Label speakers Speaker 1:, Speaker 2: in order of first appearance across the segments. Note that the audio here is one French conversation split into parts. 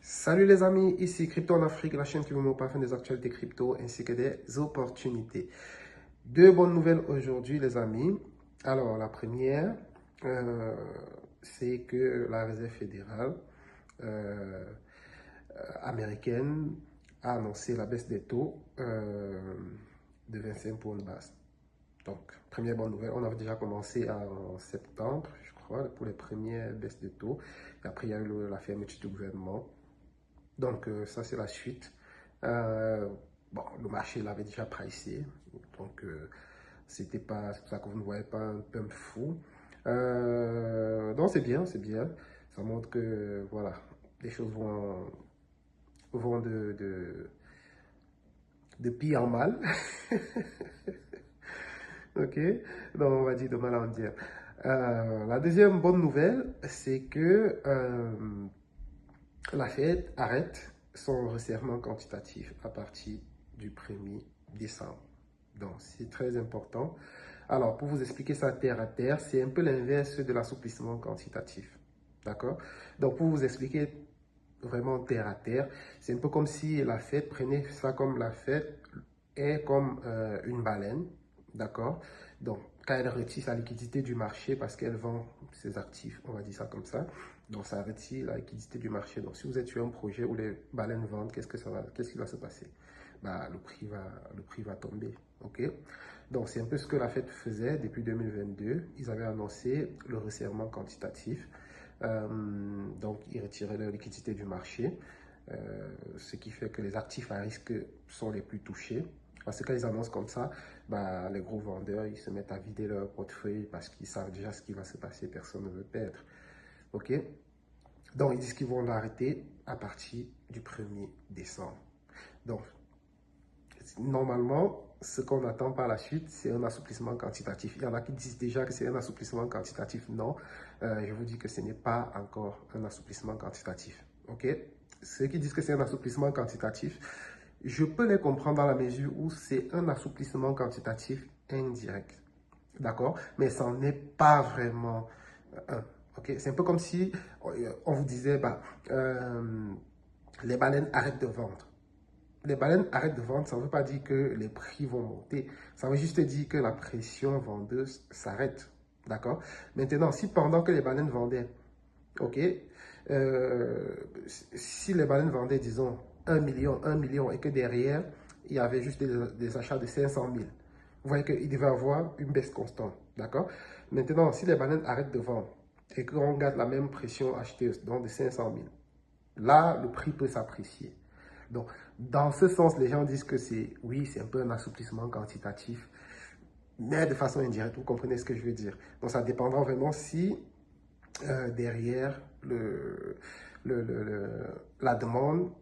Speaker 1: Salut les amis, ici Crypto en Afrique, la chaîne qui vous met au parfum des actualités crypto ainsi que des opportunités. Deux bonnes nouvelles aujourd'hui les amis. Alors la première, c'est que la Réserve fédérale euh, américaine a annoncé la baisse des taux de 25 points de base. Donc, première bonne nouvelle, on avait déjà commencé en septembre, je crois, pour les premières baisses de taux. Et après, il y a eu la fermeture du gouvernement. Donc, ça, c'est la suite. Euh, bon, le marché l'avait déjà pricé. Donc, c'est pour ça que vous ne voyez pas un pump fou. Donc, c'est bien, c'est bien. Ça montre que, voilà, les choses vont de pire en mal. Ok? Donc, on va dire de mal en bien. La deuxième bonne nouvelle, c'est que la Fed arrête son resserrement quantitatif à partir du 1er décembre. Donc, c'est très important. Alors, pour vous expliquer ça terre à terre, c'est un peu l'inverse de l'assouplissement quantitatif. D'accord? Donc, pour vous expliquer vraiment terre à terre, c'est un peu comme si la Fed prenait ça comme la Fed est comme une baleine. D'accord? Donc, quand elle retire sa liquidité du marché parce qu'elle vend ses actifs, on va dire ça comme ça, donc ça retire la liquidité du marché. Donc, si vous êtes sur un projet où les baleines vendent, qu'est-ce qui va se passer? Bah, le prix va tomber. OK? Donc, c'est un peu ce que la Fed faisait depuis 2022. Ils avaient annoncé le resserrement quantitatif. Donc, ils retiraient leur liquidité du marché, ce qui fait que les actifs à risque sont les plus touchés. Parce que quand ils annoncent comme ça, bah, les gros vendeurs, ils se mettent à vider leur portefeuille parce qu'ils savent déjà ce qui va se passer, personne ne veut perdre. OK? Donc, ils disent qu'ils vont l'arrêter à partir du 1er décembre. Donc, normalement, ce qu'on attend par la suite, c'est un assouplissement quantitatif. Il y en a qui disent déjà que c'est un assouplissement quantitatif. Non, je vous dis que ce n'est pas encore un assouplissement quantitatif. OK? Ceux qui disent que c'est un assouplissement quantitatif, je peux les comprendre dans la mesure où c'est un assouplissement quantitatif indirect. D'accord? Mais ça n'en est pas vraiment un. OK? C'est un peu comme si on vous disait, bah, les baleines arrêtent de vendre. Les baleines arrêtent de vendre, ça ne veut pas dire que les prix vont monter. Ça veut juste dire que la pression vendeuse s'arrête. D'accord? Maintenant, si pendant que les baleines vendaient, OK, si les baleines vendaient, disons, 1 million, et que derrière, il y avait juste des achats de 500 000, vous voyez qu'il devait avoir une baisse constante. D'accord? Maintenant, si les baleines arrêtent de vendre et qu'on garde la même pression acheteuse, donc de 500 000, là, le prix peut s'apprécier. Donc, dans ce sens, les gens disent que c'est, oui, c'est un peu un assouplissement quantitatif, mais de façon indirecte, vous comprenez ce que je veux dire. Donc, ça dépendra vraiment si derrière la demande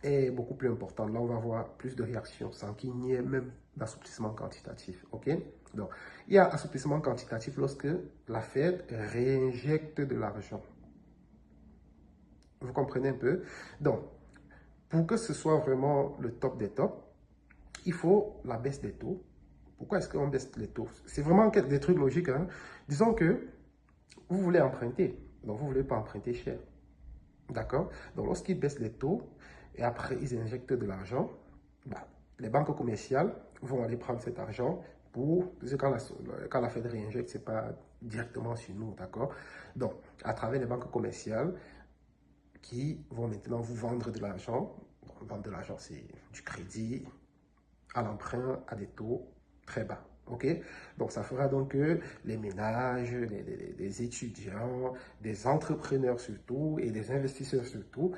Speaker 1: est beaucoup plus importante. Là, on va avoir plus de réactions sans qu'il n'y ait même d'assouplissement quantitatif. OK? Donc, il y a assouplissement quantitatif lorsque la Fed réinjecte de l'argent. Vous comprenez un peu? Donc, pour que ce soit vraiment le top des tops, il faut la baisse des taux. Pourquoi est-ce qu'on baisse les taux? C'est vraiment des trucs logiques. Hein? Disons que vous voulez emprunter, donc vous ne voulez pas emprunter cher. D'accord? Donc lorsqu'ils baissent les taux et après ils injectent de l'argent, bah, les banques commerciales vont aller prendre cet argent pour, parce que quand la Fed réinjecte, ce n'est pas directement sur nous, d'accord? Donc, à travers les banques commerciales qui vont maintenant vous vendre de l'argent. Vendre de l'argent, c'est du crédit à l'emprunt à des taux très bas. OK? Donc, ça fera donc que les ménages, les étudiants, des entrepreneurs surtout et des investisseurs surtout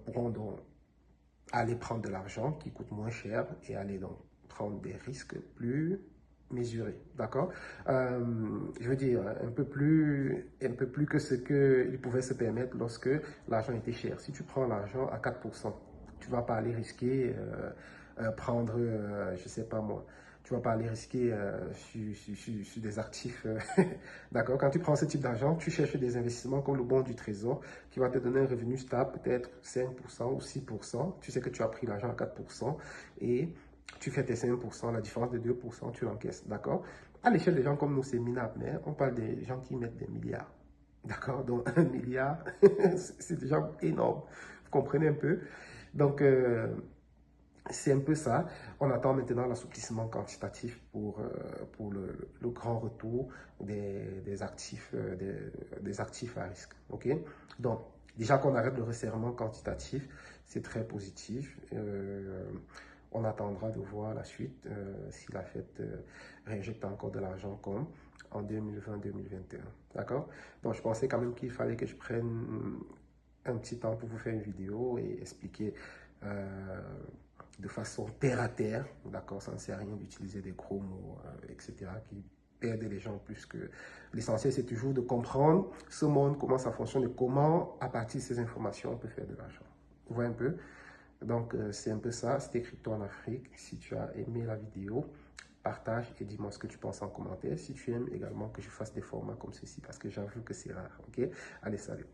Speaker 1: pourront donc aller prendre de l'argent qui coûte moins cher et aller donc prendre des risques plus mesurés. D'accord? Je veux dire, un peu plus que ce qu'ils pouvaient se permettre lorsque l'argent était cher. Si tu prends l'argent à 4%, tu ne vas pas aller risquer prendre, je ne sais pas moi, tu ne vas pas aller risquer sur des actifs. D'accord? Quand tu prends ce type d'argent, tu cherches des investissements comme le bon du trésor qui va te donner un revenu stable, peut-être 5% ou 6%. Tu sais que tu as pris l'argent à 4% et tu fais tes 5%, la différence de 2%, tu l'encaisses. D'accord? À l'échelle des gens comme nous, c'est minable, mais on parle des gens qui mettent des milliards. D'accord? Donc, 1 milliard, c'est déjà énorme. comprenez un peu? Donc, c'est un peu ça. On attend maintenant l'assouplissement quantitatif pour le grand retour des actifs, des actifs à risque. OK? Donc, déjà qu'on arrête le resserrement quantitatif, c'est très positif. On attendra de voir la suite si la Fed réinjecte encore de l'argent comme en 2020-2021. D'accord? Donc, je pensais quand même qu'il fallait que je prenne un petit temps pour vous faire une vidéo et expliquer de façon terre à terre, d'accord, ça ne sert à rien d'utiliser des gros mots, etc., qui perdent les gens plus que... L'essentiel, c'est toujours de comprendre ce monde, comment ça fonctionne et comment, à partir de ces informations, on peut faire de l'argent. Vous voyez un peu? Donc, c'est un peu ça, c'était Crypto en Afrique. Si tu as aimé la vidéo, partage et dis-moi ce que tu penses en commentaire. Si tu aimes également que je fasse des formats comme ceci, parce que j'avoue que c'est rare, ok? Allez, salut!